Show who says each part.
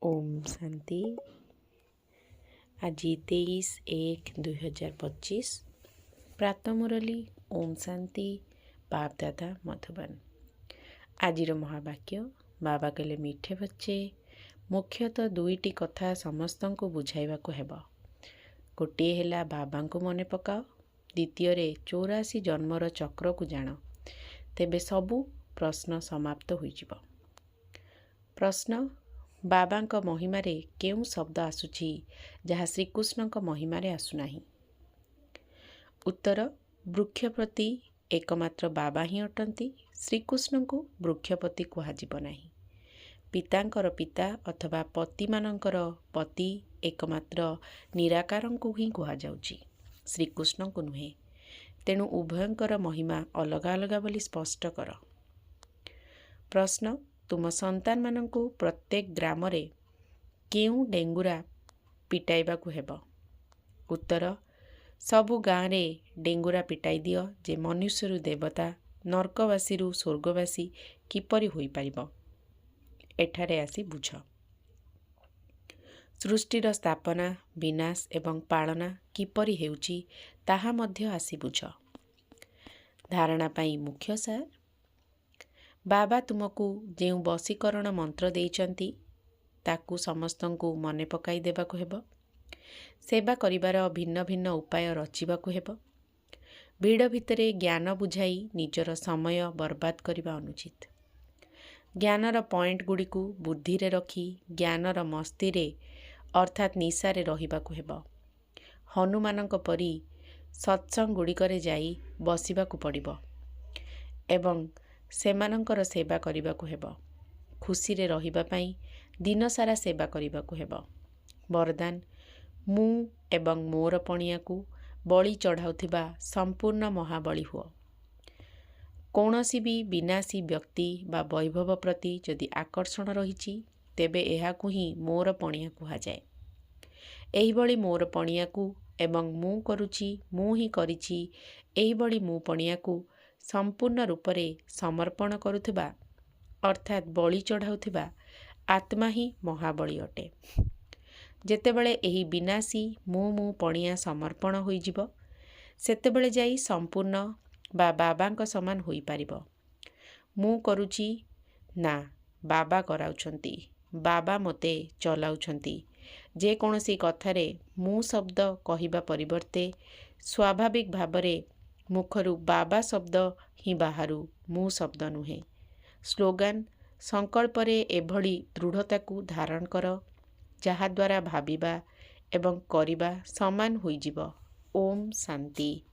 Speaker 1: ओम शांति। आज 23/1/2025 प्रातः मुरली ओम शांति बापदादा मधुबन। आजिर महावाक्य बाबा कहले मीठे बच्चे मुख्यतः दुईटी कथा समस्त को बुझाइबा को हेबा। गोटे हेला बाबा को मने पकाओ, द्वितीय 84 जन्मर चक्र को जान, तेबे सबू प्रश्न समाप्त होइजिबो। प्रश्न बाबांक महिमारे केउं शब्द आसुछि जहाँ श्रीकृष्णଙ୍କ महिमारे आसुनाही। उत्तर वृक्षपति एकमात्र बाबा ही अटंती। श्रीकृष्ण को वृक्षपति कुहाजिब नाही। पितांकर पिता अथवा पति मानंकर पति एकमात्र निराकारंकु ही कुहाजाउछि, श्रीकृष्ण को नुहे। तेणु उभयंकर महिमा अलगा अलगा बोली स्पष्ट कर। प्रश्न तुम संतान मानंकु प्रत्येक ग्राम रे केउं डेंगुरा पिटाइबा को हेब। उत्तर सबु गाँव रे डेंगुरा पिटाई दियो जे मनुष्यरु देवता, नरकवासी रु स्वर्गवासी किपरि होई पारिबो। एठारे आसी बुझ। सृष्टिर स्थापना, विनाश एवं पालना किपरि हेउची ताहा मध्य आसी बुझ। धारणा पाई मुख्य सार बाबा तुमको जेउ बसीकरण मंत्र देइचंती ताकू समस्तंकु मने पकाई देबाको हेब। सेवा करिबार भिन्न भिन्न उपाय रचिबाको हेब। भीड़ भितरे ज्ञान बुझाई निजर समय बर्बाद करिबा अनुचित। ज्ञानर पॉइंट गुडी को बुद्धि रे रखी ज्ञानर मस्ती रे अर्थात निशारे रहिबाको हेब। हनुमानंक परी सत्संग गुडिकरे जाई बसिबाको पड़िबो एवं सेमानंकर सेवा करिबाको हेब। खुशी रे रहिबा पई दिन सारा सेवा करिबाको हेब। वरदान मु एवं मोर पणिया को बलि चढ़ाउथिबा संपूर्ण महाबली हुओ। कौनसी भी विनाशी व्यक्ति बा वैभव प्रति जदि आकर्षण रहिछि तेबे एहाकु ही मोर पणिया कुहा जाए। एही बळी मोर पणिया को एवं मु करूछि मु ही करिछि एही बळी मु पणिया को संपूर्ण रूप रे समर्पण करुथिबा अर्थात बलि चढ़ाउथिबा आत्मा ही महाबली अटे। जेतेबेले एही विनाशी मु पणिया समर्पण होइजिबो सेतेबेले जाई संपूर्ण बा बाबांक समान होई पारिबो। मु करूछि ना बाबा कराउछंती, बाबा मते चलाउछंती। जे कोनोसी कथारे मु शब्द कहिबा परिवर्ते स्वाभाविक भाबरे मुखरु बाबा शब्द ही बाहरु मु शब्द नुहे। स्लोगान संकल्परे एभली दृढ़ता को धारण कर जहा द्वारा भाबिबा एवं करिबा समान होइजिबो। ओम शांति।